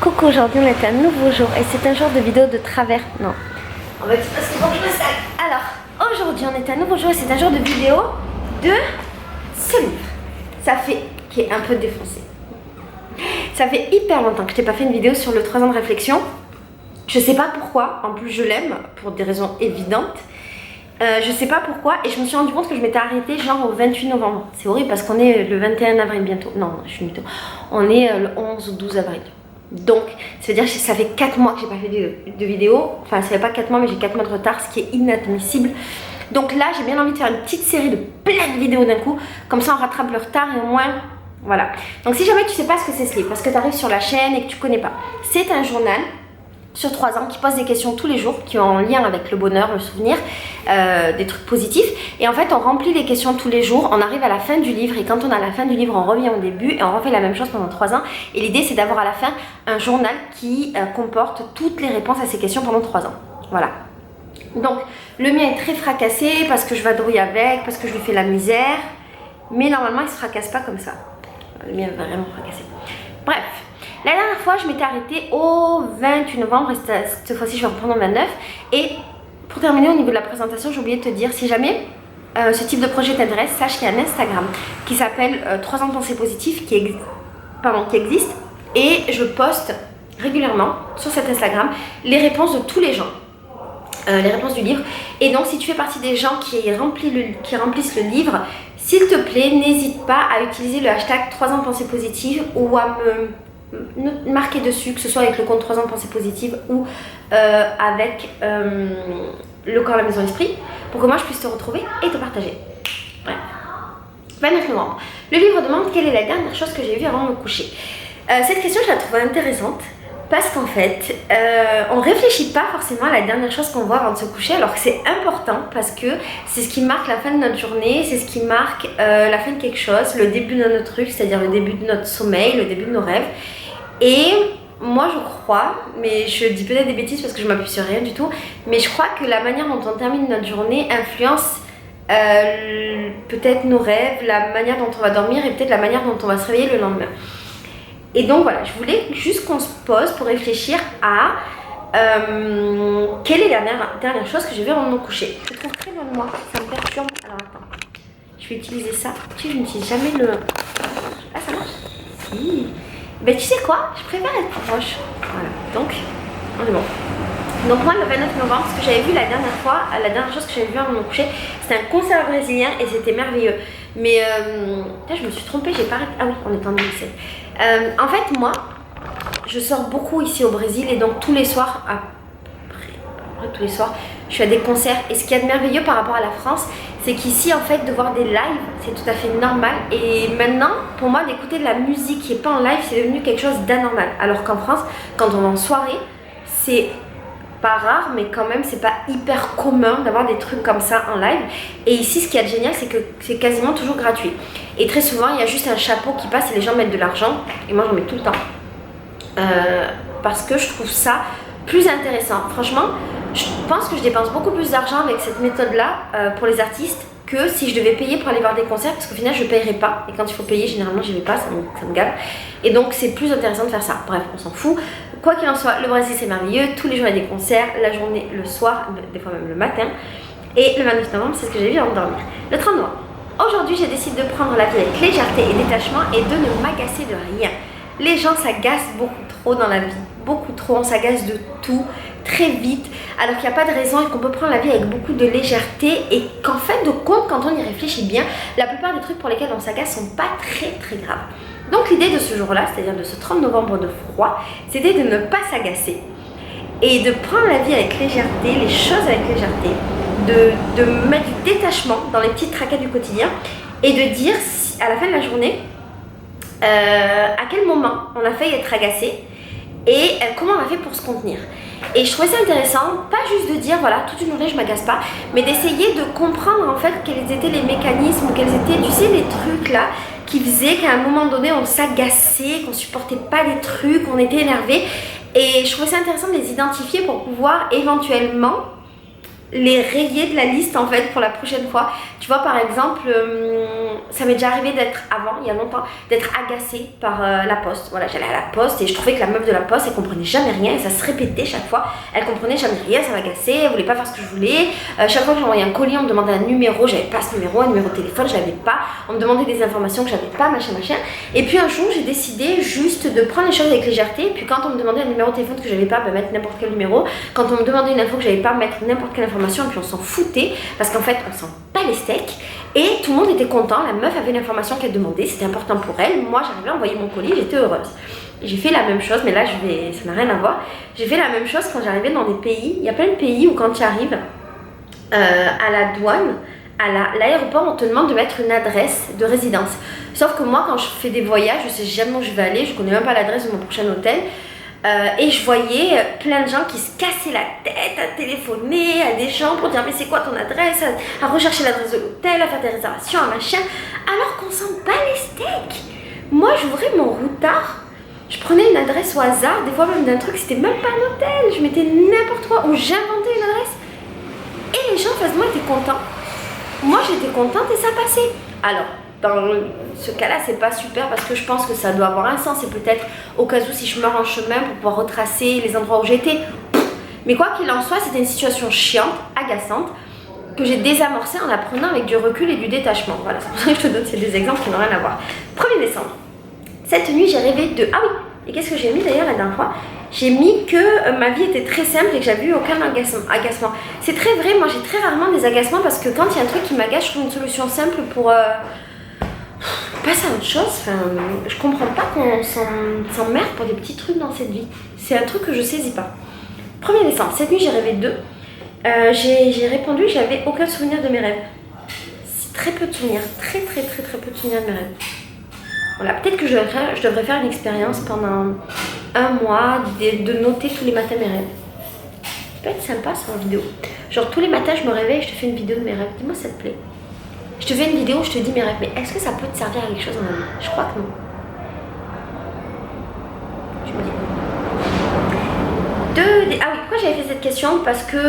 Coucou, aujourd'hui on est un nouveau jour et c'est un jour de vidéo de travers. Non. En fait, c'est parce qu'il faut que je me sac. Alors, aujourd'hui on est un nouveau jour et c'est un jour de vidéo de ce livre. Ça fait, qui est un peu défoncé. Ça fait hyper longtemps que je t'ai pas fait une vidéo sur le 3 ans de réflexion. Je sais pas pourquoi, en plus je l'aime pour des raisons évidentes. Je sais pas pourquoi et je me suis rendu compte que je m'étais arrêtée genre au 28 novembre. C'est horrible parce qu'on est le 21 avril bientôt. Non, je suis mytho. On est le 11 ou 12 avril. Donc, ça veut dire que ça fait 4 mois que j'ai pas fait de vidéo. Enfin, ça fait pas 4 mois, mais j'ai 4 mois de retard, ce qui est inadmissible. Donc là, j'ai bien envie de faire une petite série de plein de vidéos d'un coup. Comme ça, on rattrape le retard et au moins, voilà. Donc, si jamais tu sais pas ce que c'est ce livre, parce que tu arrives sur la chaîne et que tu connais pas, c'est un journal sur 3 ans qui pose des questions tous les jours qui ont en lien avec le bonheur, le souvenir, des trucs positifs. Et en fait, on remplit les questions tous les jours, on arrive à la fin du livre et quand on est à la fin du livre, on revient au début et on refait la même chose pendant 3 ans. Et l'idée, c'est d'avoir à la fin un journal qui comporte toutes les réponses à ces questions pendant 3 ans. Voilà. Donc, le mien est très fracassé parce que je vadrouille avec, parce que je lui fais la misère. Mais normalement, il ne se fracasse pas comme ça. Le mien est vraiment fracassé. Bref. La dernière fois, je m'étais arrêtée au 28 novembre et cette fois-ci, je vais reprendre au 29. Et pour terminer, au niveau de la présentation, j'ai oublié de te dire, si jamais ce type de projet t'intéresse, sache qu'il y a un Instagram qui s'appelle 3 ans de pensée positive qui existe. Et je poste régulièrement sur cet Instagram les réponses de tous les gens. Les réponses du livre. Et donc, si tu fais partie des gens qui remplissent le livre, s'il te plaît, n'hésite pas à utiliser le hashtag 3 ans de pensée positive ou à me marquer dessus, que ce soit avec le compte 3 ans de pensée positive ou avec le corps, la maison, l'esprit, pour que moi je puisse te retrouver et te partager. Bref. 29 novembre. Le livre demande quelle est la dernière chose que j'ai vue avant de me coucher. Cette question, je la trouve intéressante parce qu'en fait, on réfléchit pas forcément à la dernière chose qu'on voit avant de se coucher, alors que c'est important parce que c'est ce qui marque la fin de notre journée, c'est ce qui marque la fin de quelque chose, le début de notre truc, c'est-à-dire le début de notre sommeil, le début de nos rêves. Et moi je crois, mais je dis peut-être des bêtises parce que je m'appuie sur rien du tout, mais je crois que la manière dont on termine notre journée influence peut-être nos rêves, la manière dont on va dormir et peut-être la manière dont on va se réveiller le lendemain. Et donc voilà, je voulais juste qu'on se pose pour réfléchir à quelle est la dernière chose que j'ai vue avant de me coucher. Je trouve très loin de moi, ça me perturbe. Alors attends, je vais utiliser ça. Tu sais, je n'utilise jamais le... Ah, ça marche? Si. Ben tu sais quoi, je préfère être proche. Voilà, donc on est bon. Donc moi le 29 novembre, ce que j'avais vu la dernière fois, la dernière chose que j'avais vue avant de me coucher, c'était un concert brésilien et c'était merveilleux. Mais je me suis trompée, j'ai pas arrêté. Ah oui, on est en 2007. En fait moi, je sors beaucoup ici au Brésil et donc tous les soirs, après tous les soirs, je suis à des concerts. Et ce qu'il y a de merveilleux par rapport à la France, c'est qu'ici en fait de voir des lives c'est tout à fait normal. Et maintenant pour moi d'écouter de la musique qui n'est pas en live c'est devenu quelque chose d'anormal. Alors qu'en France quand on est en soirée c'est pas rare mais quand même c'est pas hyper commun d'avoir des trucs comme ça en live. Et ici ce qui est génial c'est que c'est quasiment toujours gratuit. Et très souvent il y a juste un chapeau qui passe et les gens mettent de l'argent. Et moi j'en mets tout le temps. Parce que je trouve ça plus intéressant. Franchement, je pense que je dépense beaucoup plus d'argent avec cette méthode-là pour les artistes que si je devais payer pour aller voir des concerts, parce qu'au final je ne paierai pas. Et quand il faut payer, généralement j'y vais pas, ça me gave. Et donc c'est plus intéressant de faire ça. Bref, on s'en fout. Quoi qu'il en soit, le Brésil c'est merveilleux. Tous les jours il y a des concerts, la journée, le soir, des fois même le matin. Et le 29 novembre, c'est ce que j'ai vu avant de dormir. Le 30 novembre. Aujourd'hui, j'ai décidé de prendre la vie avec légèreté et détachement et de ne m'agacer de rien. Les gens s'agacent beaucoup trop dans la vie, beaucoup trop, on s'agace de tout, très vite, alors qu'il n'y a pas de raison et qu'on peut prendre la vie avec beaucoup de légèreté et qu'en fait de compte, quand on y réfléchit bien, la plupart des trucs pour lesquels on s'agace sont pas très très graves. Donc l'idée de ce jour-là, c'est-à-dire de ce 30 novembre de froid, c'était de ne pas s'agacer et de prendre la vie avec légèreté, les choses avec légèreté, de mettre du détachement dans les petites tracas du quotidien et de dire à la fin de la journée à quel moment on a failli être agacé et comment on a fait pour se contenir. Et je trouvais ça intéressant, pas juste de dire voilà toute une journée je m'agace pas, mais d'essayer de comprendre en fait quels étaient les mécanismes, quels étaient tu sais les trucs là qui faisaient qu'à un moment donné on s'agaçait, qu'on supportait pas les trucs, on était énervé. Et je trouvais ça intéressant de les identifier pour pouvoir éventuellement les rayer de la liste en fait pour la prochaine fois, Tu vois, par exemple, ça m'est déjà arrivé d'être, avant, il y a longtemps, d'être agacée par la poste. Voilà, j'allais à la poste et je trouvais que la meuf de la poste, elle comprenait jamais rien et ça se répétait chaque fois. Elle comprenait jamais rien, ça m'agaçait, elle voulait pas faire ce que je voulais. Chaque fois que j'envoyais un colis, on me demandait un numéro, j'avais pas ce numéro, un numéro de téléphone, je l'avais pas. On me demandait des informations que j'avais pas, machin. Et puis un jour, j'ai décidé juste de prendre les choses avec légèreté. Et puis quand on me demandait un numéro de téléphone que j'avais pas, mettre n'importe quel numéro. Quand on me demandait une info que j'avais pas, mettre n'importe quelle information. Et puis on s'en foutait parce qu'en fait, on s'en bat les steaks. Et tout le monde était content. La meuf avait l'information qu'elle demandait, c'était important pour elle. Moi, j'arrivais à envoyer mon colis, j'étais heureuse. J'ai fait la même chose, mais là, ça n'a rien à voir. J'ai fait la même chose quand j'arrivais dans des pays. Il y a plein de pays où quand tu arrives à la douane, à l'aéroport, on te demande de mettre une adresse de résidence. Sauf que moi, quand je fais des voyages, je sais jamais où je vais aller, je connais même pas l'adresse de mon prochain hôtel. Et je voyais plein de gens qui se cassaient la tête à téléphoner à des gens pour dire mais c'est quoi ton adresse, à rechercher l'adresse de l'hôtel, à faire des réservations, à machin, alors qu'on s'en bat les steaks. Moi, j'ouvrais mon routard, je prenais une adresse au hasard, des fois même d'un truc, c'était même pas un hôtel, je mettais n'importe quoi, ou j'inventais une adresse. Et les gens en face de moi étaient contents. Moi, j'étais contente et ça passait. Alors, dans ce cas-là, c'est pas super parce que je pense que ça doit avoir un sens. Et peut-être au cas où si je meurs en chemin pour pouvoir retracer les endroits où j'étais. Mais quoi qu'il en soit, c'était une situation chiante, agaçante, que j'ai désamorcée en apprenant avec du recul et du détachement. Voilà, c'est pour ça que je te donne ces deux exemples qui n'ont rien à voir. 1er décembre. Cette nuit, j'ai rêvé de... Ah oui, et qu'est-ce que j'ai mis d'ailleurs la dernière fois? J'ai mis que ma vie était très simple et que j'avais eu aucun agacement. C'est très vrai, moi j'ai très rarement des agacements parce que quand il y a un truc qui m'agace, je trouve une solution simple pour passer à autre chose. Enfin, je comprends pas qu'on s'emmerde pour des petits trucs dans cette vie. C'est un truc que je saisis pas. 1er décembre, cette nuit j'ai rêvé d'eux. J'ai répondu que j'avais aucun souvenir de mes rêves. C'est très peu de souvenirs, très peu de souvenirs de mes rêves. Voilà, peut-être que je devrais faire une expérience pendant un mois de noter tous les matins mes rêves. Ça peut être sympa ça en vidéo. Genre tous les matins je me réveille et je te fais une vidéo de mes rêves. Dis-moi si ça te plaît. Je te fais une vidéo où je te dis mes rêves. Mais est-ce que ça peut te servir à quelque chose dans la vie? Je crois que non. Je me dis. Ah oui, pourquoi j'avais fait cette question? Parce que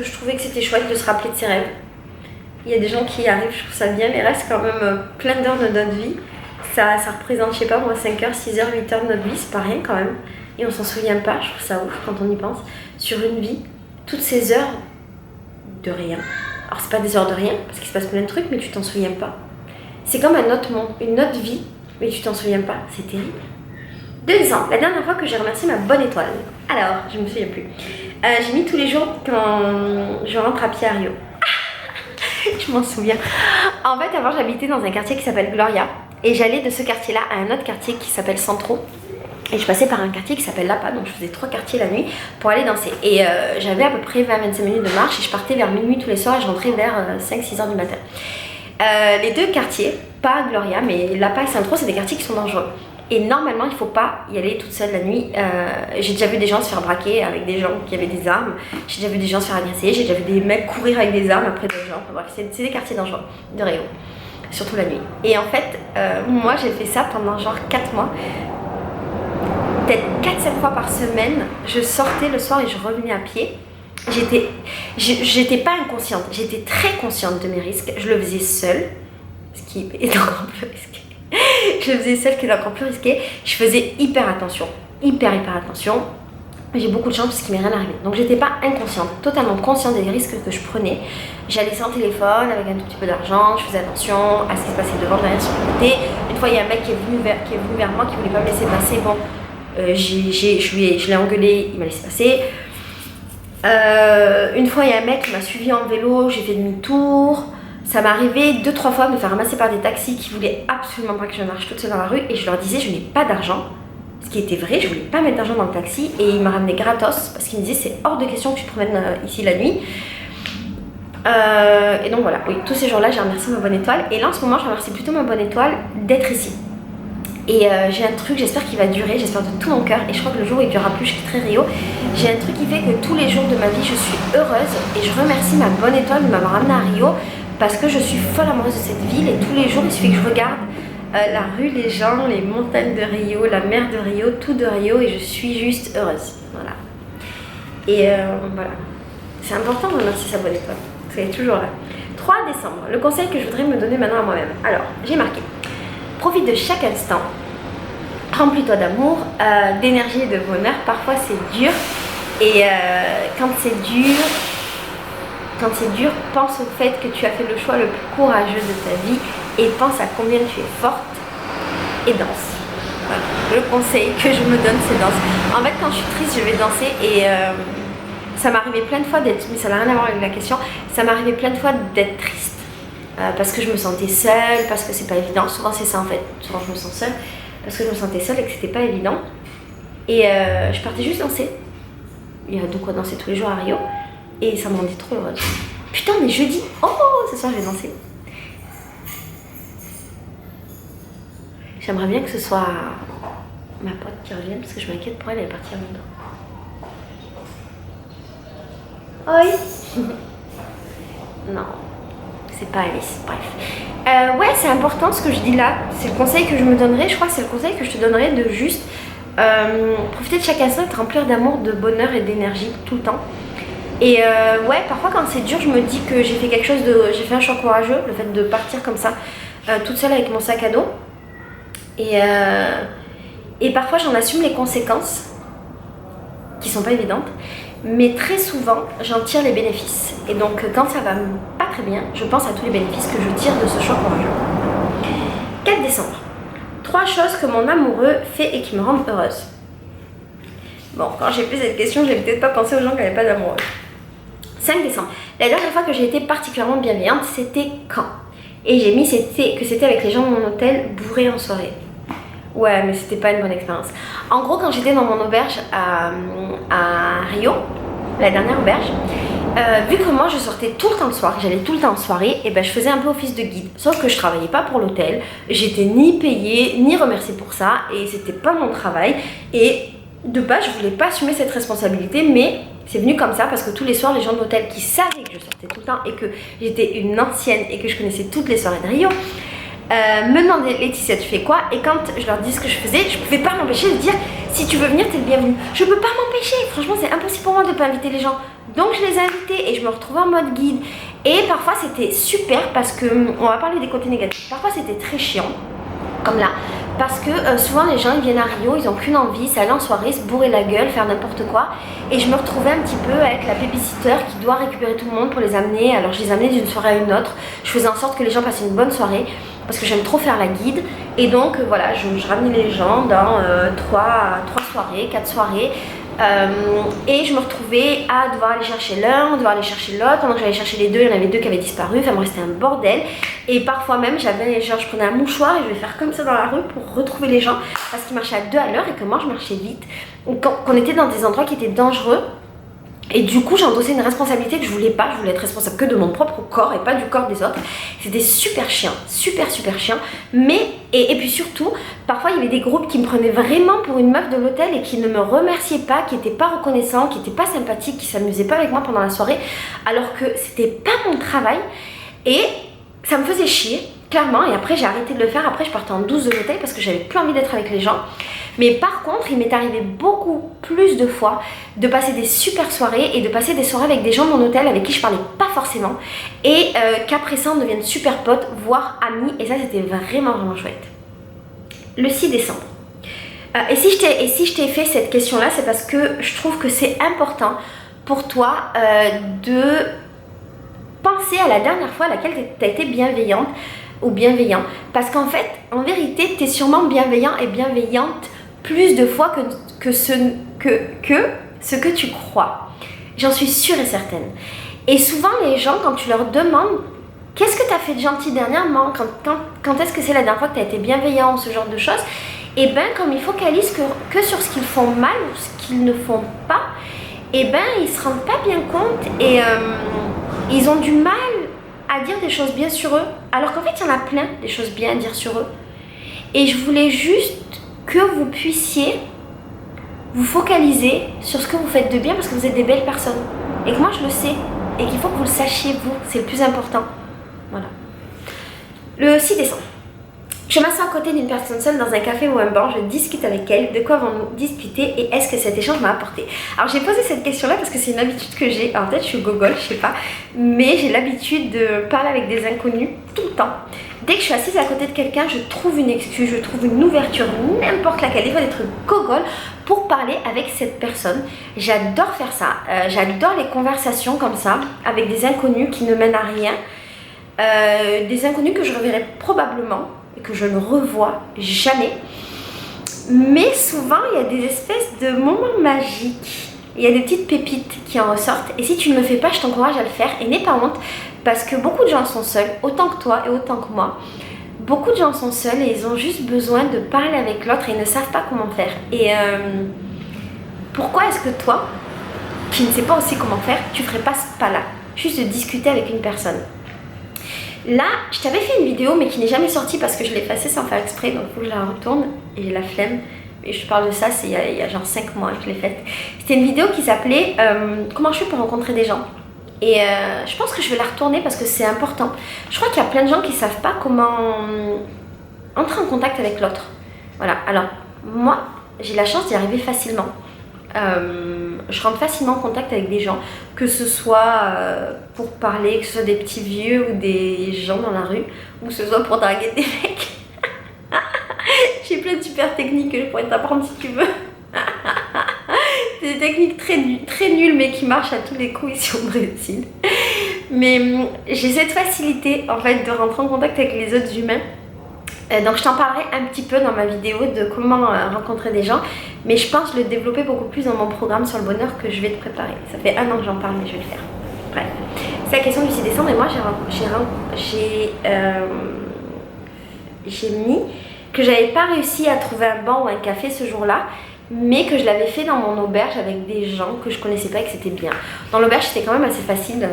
je trouvais que c'était chouette de se rappeler de ses rêves. Il y a des gens qui y arrivent, je trouve ça bien, mais reste quand même plein d'heures de notre vie. Ça représente, je sais pas moi, 5 heures, 6 heures, 8 heures de notre vie, c'est pas rien quand même. Et on s'en souvient pas, je trouve ça ouf quand on y pense. Sur une vie, toutes ces heures de rien. Alors c'est pas des heures de rien, parce qu'il se passe plein de trucs, mais tu t'en souviens pas. C'est comme un autre monde, une autre vie, mais tu t'en souviens pas, c'est terrible. 2 décembre, la dernière fois que j'ai remercié ma bonne étoile. Alors, je me souviens plus. J'ai mis tous les jours quand je rentre à pied à Rio. Je m'en souviens. En fait, avant j'habitais dans un quartier qui s'appelle Gloria. Et j'allais de ce quartier-là à un autre quartier qui s'appelle Centro. Et je passais par un quartier qui s'appelle Lapa, donc je faisais 3 quartiers la nuit pour aller danser. Et j'avais à peu près 20-25 minutes de marche et je partais vers minuit tous les soirs et je rentrais vers 5-6 heures du matin. Les 2 quartiers, pas Gloria, mais Lapa et Centro, c'est des quartiers qui sont dangereux. Et normalement, il ne faut pas y aller toute seule la nuit. J'ai déjà vu des gens se faire braquer avec des gens qui avaient des armes. J'ai déjà vu des gens se faire agresser. J'ai déjà vu des mecs courir avec des armes après des gens. Bref, c'est des quartiers dangereux de Rio. Surtout la nuit. Et en fait, moi j'ai fait ça pendant genre 4 mois. Peut-être 4-7 fois par semaine, je sortais le soir et je revenais à pied. J'étais pas inconsciente, j'étais très consciente de mes risques. Je le faisais seule, ce qui est encore plus risqué. Je le faisais seule, ce qui est encore plus risqué. Je faisais hyper attention, hyper attention. J'ai beaucoup de chance parce qu'il m'est rien arrivé. Donc j'étais pas inconsciente, totalement consciente des risques que je prenais. J'allais sans téléphone, avec un tout petit peu d'argent, je faisais attention à ce qui se passait devant, derrière, sur le côté. Une fois il y a un mec qui est venu vers moi, qui voulait pas me laisser passer. Bon, je l'ai engueulé, il m'a laissé passer. Une fois il y a un mec qui m'a suivi en vélo, j'ai fait demi-tour. Ça m'est arrivé 2-3 fois de me faire ramasser par des taxis qui voulaient absolument pas que je marche toute seule dans la rue. Et je leur disais je n'ai pas d'argent. Ce qui était vrai, je voulais pas mettre d'argent dans le taxi et il m'a ramené gratos parce qu'il me disait c'est hors de question que tu te promènes ici la nuit. Et donc voilà, oui, tous ces jours-là j'ai remercié ma bonne étoile et là en ce moment je remercie plutôt ma bonne étoile d'être ici. Et j'ai un truc, j'espère qu'il va durer, j'espère de tout mon cœur et je crois que le jour où il durera plus je quitterai Rio. J'ai un truc qui fait que tous les jours de ma vie je suis heureuse et je remercie ma bonne étoile de m'avoir ramenée à Rio parce que je suis folle amoureuse de cette ville et tous les jours il suffit que je regarde la rue, les gens, les montagnes de Rio, la mer de Rio, tout de Rio et je suis juste heureuse. Voilà. Et voilà. C'est important de remercier sa bonne étoile. Parce qu'elle est toujours là. 3 décembre, le conseil que je voudrais me donner maintenant à moi-même. Alors, j'ai marqué, profite de chaque instant, remplis-toi d'amour, d'énergie et de bonheur. Parfois c'est dur et quand c'est dur, pense au fait que tu as fait le choix le plus courageux de ta vie et pense à combien tu es forte et danse. Voilà. Le conseil que je me donne, c'est danser. En fait, quand je suis triste, je vais danser et ça m'est arrivé plein de fois d'être, mais ça n'a rien à voir avec la question, ça m'est arrivé plein de fois d'être triste parce que je me sentais seule, parce que c'est pas évident. Souvent c'est ça en fait, souvent je me sens seule parce que je me sentais seule et que c'était pas évident. Et je partais juste danser. Il y a de quoi danser tous les jours à Rio. Et ça me rendait trop heureuse. Putain, mais jeudi, oh, ce soir je vais danser. J'aimerais bien que ce soit ma pote qui revienne parce que je m'inquiète pour elle, elle est partie à Londres. Oui. Non, c'est pas Alice, bref. Ouais, c'est important ce que je dis là. C'est le conseil que je me donnerais. Je crois que c'est le conseil que je te donnerais de juste profiter de chaque instant, te remplir d'amour, de bonheur et d'énergie tout le temps. Et ouais, parfois quand c'est dur, je me dis que j'ai fait quelque chose de... J'ai fait un choix courageux, le fait de partir comme ça, toute seule avec mon sac à dos. Et parfois j'en assume les conséquences, qui sont pas évidentes. Mais très souvent, j'en tire les bénéfices. Et donc quand ça va pas très bien, je pense à tous les bénéfices que je tire de ce choix courageux. 4 décembre. 3 choses que mon amoureux fait et qui me rendent heureuse. Bon, quand j'ai fait cette question, j'ai peut-être pas pensé aux gens qui n'avaient pas d'amoureux. 5 décembre. La dernière fois que j'ai été particulièrement bienveillante, c'était quand? Et j'ai mis que c'était avec les gens de mon hôtel bourrés en soirée. Ouais, mais c'était pas une bonne expérience. En gros, quand j'étais dans mon auberge à Rio, la dernière auberge, vu que moi je sortais tout le temps le soir, j'allais tout le temps en soirée, et ben je faisais un peu office de guide. Sauf que je travaillais pas pour l'hôtel, j'étais ni payée, ni remerciée pour ça, et c'était pas mon travail. Et de base, je voulais pas assumer cette responsabilité, mais c'est venu comme ça parce que tous les soirs, les gens de l'hôtel qui savaient que je sortais tout le temps et que j'étais une ancienne et que je connaissais toutes les soirées de Rio, me demandaient Laetitia, tu fais quoi? Et quand je leur dis ce que je faisais, je pouvais pas m'empêcher de dire si tu veux venir, t'es le bienvenu. Je peux pas m'empêcher, franchement, c'est impossible pour moi de pas inviter les gens. Donc je les ai invités et je me retrouvais en mode guide. Et parfois c'était super parce que, on va parler des côtés négatifs, parfois c'était très chiant, comme là. Parce que souvent les gens ils viennent à Rio, ils n'ont qu'une envie, c'est aller en soirée, se bourrer la gueule, faire n'importe quoi. Et je me retrouvais un petit peu avec la babysitter qui doit récupérer tout le monde pour les amener. Alors je les amenais d'une soirée à une autre. Je faisais en sorte que les gens passaient une bonne soirée parce que j'aime trop faire la guide. Et donc voilà, je ramenais les gens dans 3 soirées, 4 soirées. Et je me retrouvais à devoir aller chercher l'un, devoir aller chercher l'autre. Pendant que j'allais chercher les deux, il y en avait 2 qui avaient disparu. Enfin, moi, c'était un bordel. Et parfois même, je prenais un mouchoir et je vais faire comme ça dans la rue pour retrouver les gens parce qu'ils marchaient à 2 à l'heure et que moi, je marchais vite. Qu'on était dans des endroits qui étaient dangereux. Et du coup, j'ai endossé une responsabilité que je voulais pas. Je voulais être responsable que de mon propre corps et pas du corps des autres. C'était super chiant, super chiant. Mais, et puis surtout, parfois il y avait des groupes qui me prenaient vraiment pour une meuf de l'hôtel et qui ne me remerciaient pas, qui n'étaient pas reconnaissants, qui n'étaient pas sympathiques, qui s'amusaient pas avec moi pendant la soirée, alors que c'était pas mon travail. Et ça me faisait chier, clairement. Et après, j'ai arrêté de le faire. Après, je partais en douce de l'hôtel parce que j'avais plus envie d'être avec les gens. Mais par contre, il m'est arrivé beaucoup plus de fois de passer des super soirées et de passer des soirées avec des gens de mon hôtel avec qui je parlais pas forcément et qu'après ça on devienne super potes, voire amis, et ça c'était vraiment chouette. Le 6 décembre. Et si je t'ai fait cette question là, c'est parce que je trouve que c'est important pour toi de penser à la dernière fois à laquelle tu as été bienveillante ou bienveillant, parce qu'en fait, en vérité, tu es sûrement bienveillant et bienveillante plus de fois que ce que tu crois. J'en suis sûre et certaine. Et souvent, les gens, quand tu leur demandes qu'est-ce que tu as fait de gentil dernièrement, quand est-ce que c'est la dernière fois que tu as été bienveillant ou ce genre de choses, et ben comme ils focalisent que sur ce qu'ils font mal ou ce qu'ils ne font pas, et ben ils se rendent pas bien compte et ils ont du mal à dire des choses bien sur eux, alors qu'en fait il y en a plein des choses bien à dire sur eux. Et je voulais juste que vous puissiez vous focaliser sur ce que vous faites de bien parce que vous êtes des belles personnes. Et que moi je le sais. Et qu'il faut que vous le sachiez vous. C'est le plus important. Voilà. Le 6 décembre. Je m'assois à côté d'une personne seule dans un café ou un banc, je discute avec elle, de quoi avons-nous discuté et est-ce que cet échange m'a apporté? Alors j'ai posé cette question-là parce que c'est une habitude que j'ai, en tête je suis gogole, je sais pas, mais j'ai l'habitude de parler avec des inconnus tout le temps. Dès que je suis assise à côté de quelqu'un, je trouve une excuse, je trouve une ouverture, n'importe laquelle, des fois des trucs gogoles, pour parler avec cette personne. J'adore faire ça, j'adore les conversations comme ça, avec des inconnus qui ne mènent à rien, des inconnus que je reverrai probablement, et que je ne revois jamais. Mais souvent, il y a des espèces de moments magiques. Il y a des petites pépites qui en ressortent. Et si tu ne le fais pas, je t'encourage à le faire. Et n'aie pas honte, parce que beaucoup de gens sont seuls, autant que toi et autant que moi. Beaucoup de gens sont seuls et ils ont juste besoin de parler avec l'autre et ils ne savent pas comment faire. Et pourquoi est-ce que toi, qui ne sais pas aussi comment faire, tu ferais pas ce pas-là? Juste de discuter avec une personne. Là, je t'avais fait une vidéo mais qui n'est jamais sortie parce que je l'ai effacée sans faire exprès, donc il faut que je la retourne et j'ai la flemme. Et je parle de ça, c'est il y a genre 5 mois que je l'ai faite. C'était une vidéo qui s'appelait comment je fais pour rencontrer des gens. Et je pense que je vais la retourner parce que c'est important. Je crois qu'il y a plein de gens qui ne savent pas comment entrer en contact avec l'autre. Voilà, alors moi, j'ai la chance d'y arriver facilement. Je rentre facilement en contact avec des gens, que ce soit pour parler, que ce soit des petits vieux ou des gens dans la rue, ou que ce soit pour draguer des mecs. J'ai plein de super techniques que je pourrais t'apprendre si tu veux. Des techniques très nulles mais qui marchent à tous les coups ici au Brésil. Mais j'ai cette facilité en fait de rentrer en contact avec les autres humains. Donc je t'en parlerai un petit peu dans ma vidéo de comment rencontrer des gens, mais je pense le développer beaucoup plus dans mon programme sur le bonheur que je vais te préparer. Ça fait 1 an que j'en parle mais je vais le faire. Bref, c'est la question du 6 décembre et moi j'ai mis que j'avais pas réussi à trouver un banc ou un café ce jour-là, mais que je l'avais fait dans mon auberge avec des gens que je connaissais pas et que c'était bien. Dans l'auberge c'était quand même assez facile,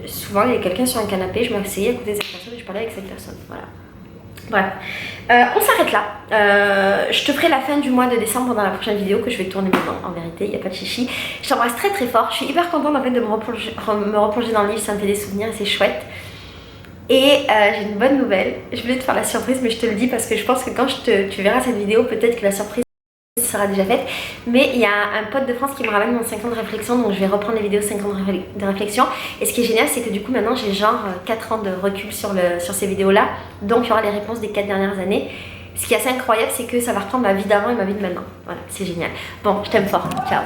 souvent il y avait quelqu'un sur un canapé, je m'asseyais à côté de cette personne et je parlais avec cette personne, voilà. Bref, on s'arrête là. Je te ferai la fin du mois de décembre dans la prochaine vidéo que je vais tourner maintenant, en vérité, il n'y a pas de chichi. Je t'embrasse très très fort, je suis hyper contente en fait de me replonger dans le livre, ça me fait des souvenirs et c'est chouette. Et j'ai une bonne nouvelle, je voulais te faire la surprise mais je te le dis parce que je pense que quand tu verras cette vidéo, peut-être que la surprise sera déjà faite. Mais il y a un pote de France qui me ramène mon 5 ans de réflexion, donc je vais reprendre les vidéos 5 ans de réflexion. Et ce qui est génial, c'est que du coup maintenant j'ai genre 4 ans de recul sur ces vidéos là, donc il y aura les réponses des 4 dernières années. Ce qui est assez incroyable, c'est que ça va reprendre ma vie d'avant et ma vie de maintenant. Voilà, c'est génial. Bon, je t'aime fort, ciao.